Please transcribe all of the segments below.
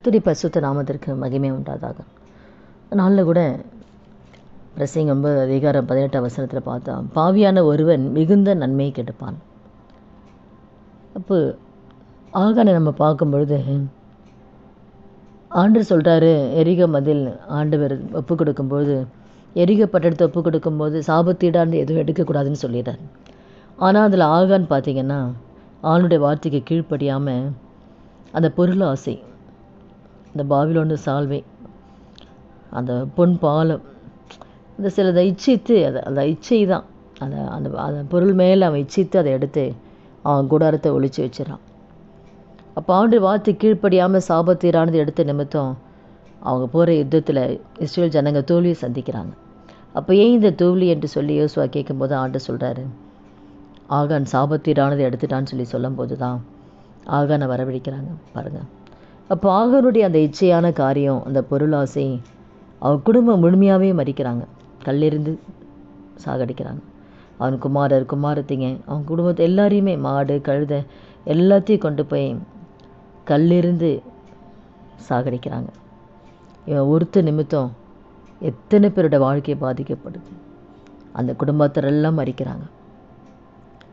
கர்த்தருடைய பரிசுத்த நாமத்திற்கு மகிமை உண்டாதாக. நாளில் கூட பிரசங்கம் 9 அதிகாரம் 18 வசனத்தில் பார்த்தா, பாவியான ஒருவன் மிகுந்த நன்மையை கெடுப்பான். அப்போ ஆகானை நம்ம பார்க்கும் பொழுது ஆண்டவர் சொல்கிறாரு, எரிக மதில் ஆண்டவர் ஒப்பு கொடுக்கும்போது, எரிக பட்டணத்தை ஒப்பு கொடுக்கும்போது சாபத்தீடான்னு எதுவும் எடுக்கக்கூடாதுன்னு சொல்லிடுறார். ஆனால் அதில் ஆகான் பார்த்திங்கன்னா ஆளுடைய வார்த்தைக்கு கீழ்ப்படியாமல் அந்த பொருள் ஆசை, அந்த பாபிலோன் சால்வை, அந்த பொன் பாலம், அந்த சிலதை இச்சித்து அந்த இச்சை தான் அந்த அந்த அந்த பொருள் மேலே அவன் இச்சித்து அதை எடுத்து அவன் கூடாரத்தை ஒழிச்சு வச்சிடறான். அப்போ ஆண்டு வார்த்தை கீழ்ப்படியாமல் சாபத்தீரானது எடுத்த நிமித்தம் அவங்க போகிற யுத்தத்தில் இஸ்ரேல் ஜனங்க தோல்வியை சந்திக்கிறாங்க. அப்போ ஏன் இந்த தோல்வி என்று சொல்லி யோசுவா கேட்கும்போது ஆண்டு சொல்கிறாரு, ஆகான் சாபத்தீரானது எடுத்துட்டான்னு சொல்லி சொல்லும்போது தான் ஆகானை வரவழைக்கிறாங்க பாருங்கள். அப்போ ஆகானுடைய அந்த இச்சையான காரியம், அந்த பொருளாசை, அவன் குடும்பம் முழுமையாகவே மறிக்கிறாங்க, கல்லெறிந்து சாகடிக்கிறாங்க. அவன் குமாரத்திங்க அவன் குடும்பத்தை எல்லாரையுமே, மாடு கழுதை எல்லாத்தையும் கொண்டு போய் கல்லெறிந்து சாகடிக்கிறாங்க. இவன் ஒருத்த நிமித்தம் எத்தனை பேரோட வாழ்க்கையை பாதிக்கப்படுது, அந்த குடும்பத்தினரெல்லாம் மறிக்கிறாங்க.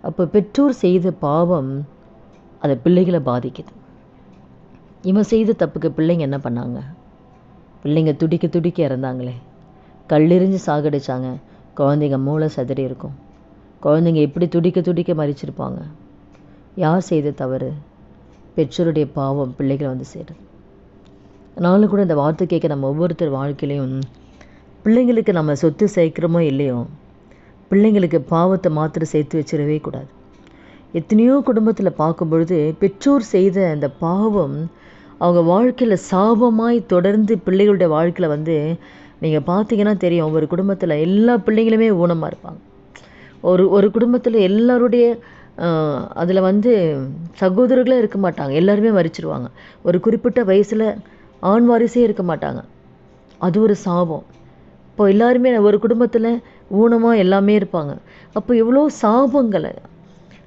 அப்போ பெற்றோர் செய்த பாவம் அந்த பிள்ளைகளை பாதிக்குது. இவன் செய்த தப்புக்கு பிள்ளைங்க என்ன பண்ணாங்க? பிள்ளைங்க துடிக்க துடிக்க இறந்தாங்களே, கல்லெறிஞ்சு சாகடிச்சாங்க. குழந்தைங்க மூளை சதுரி இருக்கும், குழந்தைங்க எப்படி துடிக்க துடிக்க மறிச்சிருப்பாங்க. யார் செய்த தவறு? பெற்றோருடைய பாவம் பிள்ளைகளை வந்து சேருது. நானும் கூட இந்த வார்த்தை கேட்க நம்ம ஒவ்வொருத்தர் வாழ்க்கையிலையும் பிள்ளைங்களுக்கு நம்ம சொத்து சேர்க்கிறோமோ இல்லையோ, பிள்ளைங்களுக்கு பாவத்தை மாத்திரம் சேர்த்து வச்சிடவே கூடாது. எத்தனையோ குடும்பத்தில் பார்க்கும் பொழுது பெற்றோர் செய்த அந்த பாவம் அவங்க வாழ்க்கையில் சாபமாய் தொடர்ந்து பிள்ளைகளுடைய வாழ்க்கையில் வந்து நீங்கள் பார்த்தீங்கன்னா தெரியும். ஒரு குடும்பத்தில் எல்லா பிள்ளைங்களுமே ஊனமாக இருப்பாங்க. ஒரு குடும்பத்தில் எல்லாருடைய அதில் வந்து சகோதரர்களே இருக்க மாட்டாங்க, எல்லாருமே மறிச்சிருவாங்க. ஒரு குறிப்பிட்ட வயசில் ஆண் வாரிசே இருக்க மாட்டாங்க. அது ஒரு சாபம். இப்போ எல்லாருமே ஒரு குடும்பத்தில் ஊனமாக எல்லாமே இருப்பாங்க. அப்போ எவ்வளோ சாபங்களை,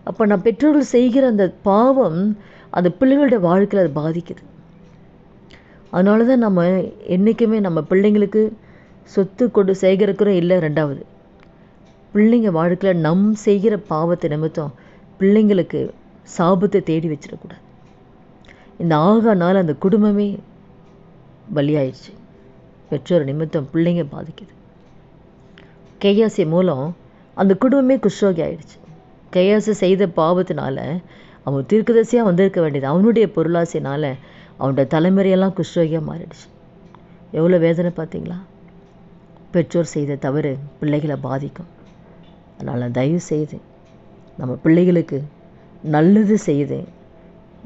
அப்போ நான் பெற்றோர்கள் செய்கிற அந்த பாவம் அந்த பிள்ளைகளுடைய வாழ்க்கையில் அது பாதிக்குது. அதனால தான் நம்ம என்றைக்குமே நம்ம பிள்ளைங்களுக்கு சொத்து சேகரிக்கிறோம் இல்லை. ரெண்டாவது, பிள்ளைங்க வாழ்க்கையில் செய்கிற பாவத்தை நிமித்தம் பிள்ளைங்களுக்கு சாபத்தை தேடி வச்சிடக்கூடாது. இந்த ஆகானால் அந்த குடும்பமே பலியாயிடுச்சு, பெற்றோர் நிமித்தம் பிள்ளைங்க பாதிக்குது. கேயாசி மூலம் அந்த குடும்பமே குஷ்ரோகி ஆயிடுச்சு. கேயாசி செய்த பாவத்தினால அவன் தீர்க்கதரிசியாக வந்திருக்க வேண்டியது, அவனுடைய பொருளாசையினால் அவனோட தலைமுறையெல்லாம் குஷ்ரோகியாக மாறிடுச்சு. எவ்வளோ வேதனை பார்த்தீங்களா? பெற்றோர் செய்த தவறு பிள்ளைகளை பாதிக்கும். அதனால் தயவு செய்து நம்ம பிள்ளைகளுக்கு நல்லது செய்து,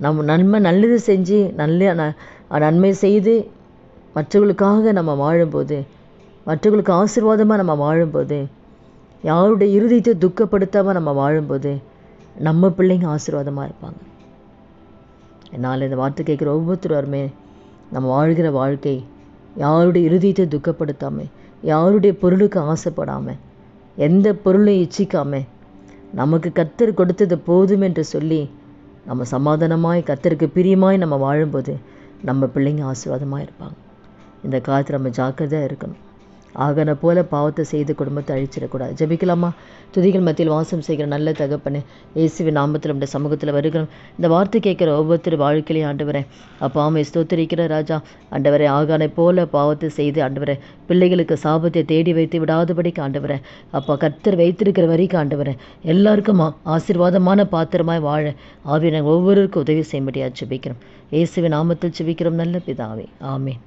நம்ம நல்லது செஞ்சு நன்மை செய்து மற்றவர்களுக்காக நம்ம வாழும்போது, மற்றவர்களுக்கு ஆசீர்வாதமாக நம்ம வாழும்போது, யாருடைய இருதயத்தை துக்கப்படுத்தாமல் நம்ம வாழும்போது நம்ம பிள்ளைங்க ஆசீர்வாதமாக இருப்பாங்க. என்னால் இந்த வார்த்தை கேட்குற ஒவ்வொருத்தருமே நம்ம வாழ்கிற வாழ்க்கை யாருடைய இருதயத்தை துக்கப்படுத்தாமல், யாருடைய பொருளுக்கு ஆசைப்படாமல், எந்த பொருளையும் இச்சிக்காமல், நமக்கு கர்த்தர் கொடுத்தது போதும் என்று சொல்லி நம்ம சமாதானமாய் கர்த்தருக்கு பிரியமாய் நம்ம வாழும்போது நம்ம பிள்ளைங்க ஆசீர்வாதமாக இருப்பாங்க. இந்த காலத்தில் நம்ம ஜாக்கிரதையாக இருக்கணும். ஆகனை போல பாவத்தை செய்து குடும்பத்தை அழிச்சிடக்கூடாது. ஜெபிக்கலாமா? துதிகள் மத்தியில் வாசம் செய்கிற நல்ல தகப்பனே, இயேசுவின் நாமத்தில் நம்முடைய சமூகத்தில் வருகிறோம். இந்த வார்த்தை கேட்குற ஒவ்வொருத்தர் வாழ்க்கையிலையும் ஆண்டவரே அப்பாமை ஸ்தோத்திரிக்கிற ராஜா, ஆண்டவரே ஆகானை போல பாவத்தை செய்து ஆண்டவரே பிள்ளைகளுக்கு சாபத்தை தேடி வைத்து விடாதபடிக்கு ஆண்டவரே அப்பா கர்த்தர் வைத்திருக்கிற வரைக்கும் ஆண்டவரே எல்லாருக்கும் ஆசீர்வாதமான பாத்திரமாய் வாழ ஆவியை நாங்கள் ஒவ்வொருவருக்கும் உதவி செய்யும்படியாக ஜெபிக்கிறோம். இயேசுவின் நாமத்தில் ஜெபிக்கிறோம் நல்ல பிதாவே, ஆமென்.